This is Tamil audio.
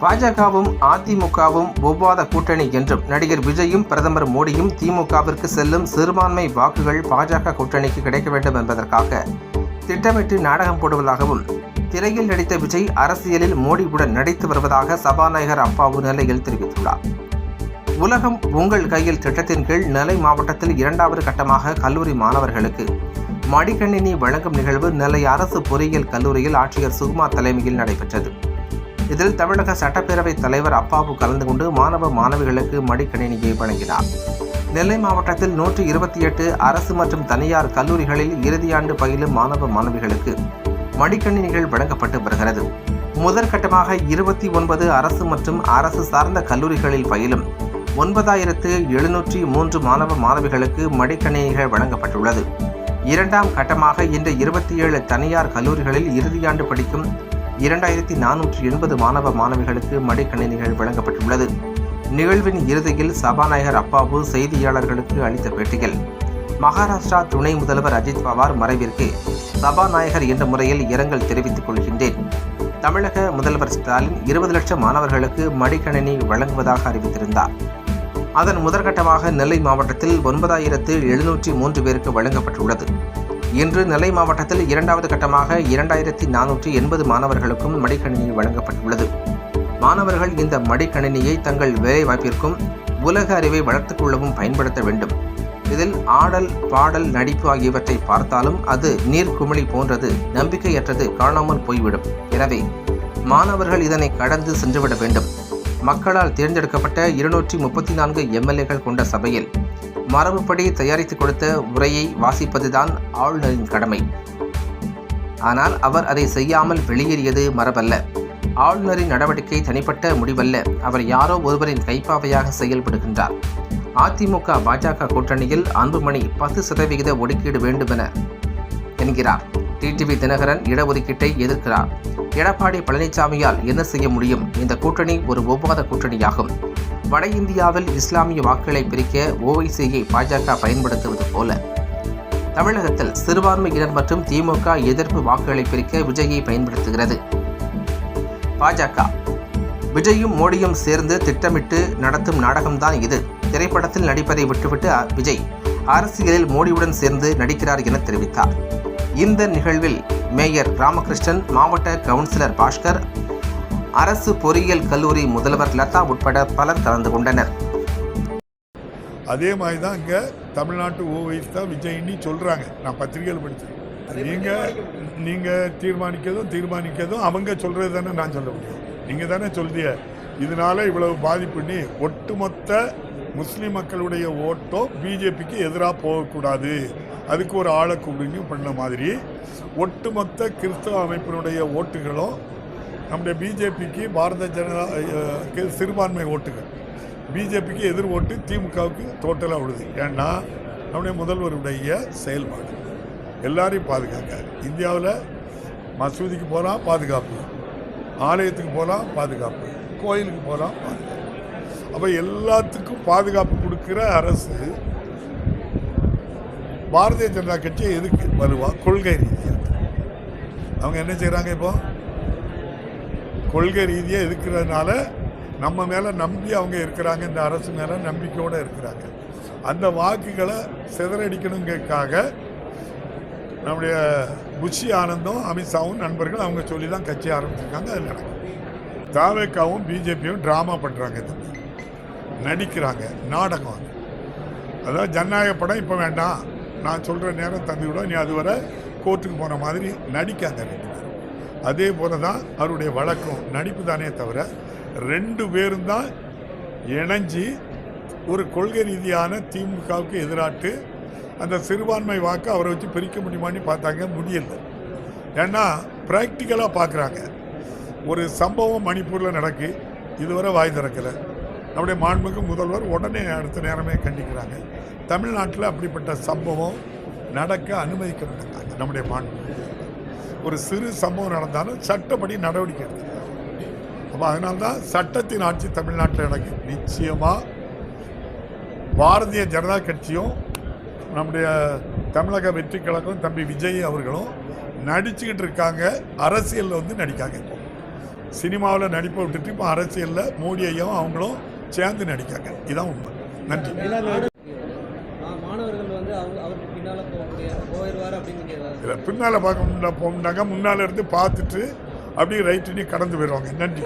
பாஜகவும் அதிமுகவும் ஒவ்வாத கூட்டணி என்றும் நடிகர் விஜயும் பிரதமர் மோடியும் திமுகவிற்கு செல்லும் சிறுபான்மை வாக்குகள் பாஜக கூட்டணிக்கு கிடைக்க வேண்டும் என்பதற்காக திட்டமிட்டு நாடகம் போடுவதாகவும் திரையில் நடித்த விஜய் அரசியலில் மோடியுடன் நடித்து வருவதாக சபாநாயகர் அப்பாவு நெல்லையில் தெரிவித்துள்ளார். உலகம் உங்கள் கையில் திட்டத்தின் கீழ் நெல்லை மாவட்டத்தில் 2வது கட்டமாக கல்லூரி மாணவர்களுக்கு மடிக்கணினி வழங்கும் நிகழ்வு நெல்லை அரசு பொறியியல் கல்லூரியில் ஆட்சியர் சுகுமார் தலைமையில் நடைபெற்றது. இதில் தமிழக சட்டப்பேரவைத் தலைவர் அப்பாவு கலந்து கொண்டு மாணவ மாணவிகளுக்கு மடிக்கணினியை வழங்கினார். நெல்லை மாவட்டத்தில் 128 அரசு மற்றும் தனியார் கல்லூரிகளில் இறுதியாண்டு பயிலும் மாணவ மாணவிகளுக்கு மடிக்கணினிகள் வழங்கப்பட்டு வருகிறது. முதற்கட்டமாக 29 அரசு மற்றும் அரசு சார்ந்த கல்லூரிகளில் பயிலும் 9703 மாணவ மாணவிகளுக்கு மடிக்கணினிகள் வழங்கப்பட்டுள்ளது. 2ஆம் கட்டமாக இன்று 27 தனியார் கல்லூரிகளில் இறுதியாண்டு படிக்கும் 2480 மாணவ மாணவிகளுக்கு மடிக்கணினிகள் வழங்கப்பட்டுள்ளது. நிகழ்வின் இறுதியில் சபாநாயகர் அப்பாவு செய்தியாளர்களுக்கு அளித்த பேட்டியில், மகாராஷ்டிரா துணை முதல்வர் அஜித் பவார் மறைவிற்கு சபாநாயகர் என்ற முறையில் இரங்கல் தெரிவித்துக் கொள்கின்றேன். தமிழக முதல்வர் ஸ்டாலின் 20 லட்சம் மாணவர்களுக்கு மடிக்கணினி வழங்குவதாக அறிவித்திருந்தார். அதன் முதற்கட்டமாக நெல்லை மாவட்டத்தில் 9703 பேருக்கு வழங்கப்பட்டுள்ளது. இன்று நெல்லை மாவட்டத்தில் 2வது கட்டமாக 2480 மாணவர்களுக்கும் மடிக்கணினி வழங்கப்பட்டுள்ளது. மாணவர்கள் இந்த மடிக்கணினியை தங்கள் வேலைவாய்ப்பிற்கும் உலக அறிவை வளர்த்துக் கொள்ளவும் பயன்படுத்த வேண்டும். இதில் ஆடல், பாடல், நடிப்பு ஆகியவற்றை பார்த்தாலும் அது நீர்க்குமிழி போன்றது, நம்பிக்கையற்றது, காணாமல் போய்விடும். எனவே மாணவர்கள் இதனை கடந்து சென்றுவிட வேண்டும். மக்களால் தேர்ந்தெடுக்கப்பட்ட 234 எம்எல்ஏக்கள் கொண்ட சபையில் மரபுப்படி தயாரித்து கொடுத்த உரையை வாசிப்பதுதான் ஆளுநரின் கடமை. ஆனால் அவர் அதை செய்யாமல் வெளியேறியது மரபல்ல. ஆளுநரின் நடவடிக்கை தனிப்பட்ட முடிவல்ல. அவர் யாரோ ஒருவரின் கைப்பாவையாக செயல்படுகின்றார். அதிமுக பாஜக கூட்டணியில் அன்புமணி 10% ஒதுக்கீடு வேண்டுமென என்கிறார். டிடிவி தினகரன் இடஒதுக்கீட்டை எதிர்க்கிறார். எடப்பாடி பழனிசாமியால் என்ன செய்ய முடியும்? இந்த கூட்டணி ஒரு ஒவ்வாத கூட்டணியாகும். வட இந்தியாவில் இஸ்லாமிய வாக்குகளை பிரிக்க ஓவைசியை பாஜக பயன்படுத்துவது போல தமிழகத்தில் சிறுபான்மையினர் மற்றும் திமுக எதிர்ப்பு வாக்குகளை பிரிக்க விஜயை பயன்படுத்துகிறது பாஜக. விஜயும் மோடியும் சேர்ந்து திட்டமிட்டு நடத்தும் நாடகம்தான் இது. திரைப்படத்தில் நடிப்பதை விட்டுவிட்டு விஜய் அரசியலில் மோடியுடன் சேர்ந்து நடிக்கிறார் என தெரிவித்தார். இந்த நிகழ்வில் மேயர் ராமகிருஷ்ணன், மாவட்ட கவுன்சிலர் பாஸ்கர், அரசு பொறியியல் கல்லூரி முதல்வர் லதா உட்பட பலர் கலந்து கொண்டனர். அதே மாதிரி தான் இங்கே தமிழ்நாட்டு ஓவைஸ் தான் விஜய்னி சொல்கிறாங்க. நான் பத்திரிகையில் படித்தேன். நீங்கள் தீர்மானிக்கிறதும் அவங்க சொல்கிறது தானே நான் சொல்ல முடியும். நீங்கள் தானே சொல்லிய இதனால் இவ்வளவு பாதிப்புன்னு. ஒட்டுமொத்த முஸ்லீம் மக்களுடைய ஓட்டோ பிஜேபிக்கு எதிராக போகக்கூடாது, அதுக்கு ஒரு ஆளை கூப்பிடுங்க பண்ண மாதிரி ஒட்டுமொத்த கிறிஸ்தவ அமைப்பினுடைய ஓட்டுகளும் நம்முடைய பிஜேபிக்கு பாரத ஜனதா சிறுபான்மை ஓட்டுகள் பிஜேபிக்கு எதிர் ஓட்டு திமுகவுக்கு டோட்டலாக விடுது. ஏன்னா நம்முடைய முதல்வருடைய செயல்பாடு எல்லாரையும் பாதுகாக்க. இந்தியாவில் மசூதிக்கு போகலாம் பாதுகாப்பு, ஆலயத்துக்கு போகலாம் பாதுகாப்பு, கோயிலுக்கு போகலாம் பாதுகாப்பு. அப்போ எல்லாத்துக்கும் பாதுகாப்பு கொடுக்குற அரசு பாரதிய ஜனதா கட்சி எதுக்கு வருவா? கொள்கை ரீதியாக அவங்க என்ன செய்கிறாங்க? இப்போ கொள்கை ரீதியாக இருக்கிறதுனால நம்ம மேலே நம்பி அவங்க இருக்கிறாங்க, இந்த அரசு மேலே நம்பிக்கையோடு இருக்கிறாங்க. அந்த வாக்குகளை சிதறடிக்கணுங்கிறதுக்காக நம்முடைய புஷி ஆனந்தும் அமித்ஷாவும் நண்பர்கள் அவங்க சொல்லி தான் கட்சி ஆரம்பிச்சிருக்காங்க. அது நடக்கும். தாவேக்காவும் பிஜேபியும் ட்ராமா பண்ணுறாங்க, நடிக்கிறாங்க, நாடகம். அதாவது ஜனநாயக படம் இப்போ வேண்டாம், நான் சொல்கிற நேரம் தந்து விட, நீ அதுவரை கோர்ட்டுக்கு போன மாதிரி நடிக்காங்க. அதே போல தான் அவருடைய வழக்கம், நடிப்பு தானே தவிர 2 பேரும் தான் இணைஞ்சி ஒரு கொள்கை ரீதியான திமுகவுக்கு எதிராட்டு அந்த சிறுபான்மை வாக்கு அவரை வச்சு பிரிக்க முடியுமான்னு பார்த்தாங்க, முடியலை. ஏன்னா ப்ராக்டிக்கலாக பார்க்குறாங்க. ஒரு சம்பவம் மணிப்பூரில் நடக்கு, இதுவரை வாய் திறக்கலை. நம்முடைய மாண்புமிகு முதல்வர் உடனே அடுத்த நேரமே கண்டிக்கிறாங்க. தமிழ்நாட்டில் அப்படிப்பட்ட சம்பவம் நடக்க அனுமதிக்க மாட்டாங்க. நம்முடைய மாண்பு ஒரு சிறு சம்பவம் நடந்தாலும் சட்டப்படி நடவடிக்கை எடுக்கிறாங்க. அப்போ அதனால்தான் சட்டத்தின் ஆட்சி தமிழ்நாட்டில் நடக்கு. நிச்சயமாக பாரதிய ஜனதா கட்சியும் நம்முடைய தமிழக வெற்றி கழகம் தம்பி விஜய் அவர்களும் நடிச்சுக்கிட்டு இருக்காங்க, அரசியலில் வந்து நடிக்காங்க. இப்போ சினிமாவில் நடிப்பை விட்டுட்டு இப்போ அரசியலில் மோடி ஐயாவும் அவங்களும் சேர்ந்து நடிக்காங்க. இதான் உண்மை. நன்றி. மாணவர்கள் வந்து அவருக்கு பின்னால் போயிடுவார் அப்படின்னு இல்லை, பின்னால் பார்க்க போக மாட்டாங்க, முன்னால் இருந்து பார்த்துட்டு அப்படியே ரைட்டு கடந்து போயிடுவாங்க. நன்றி.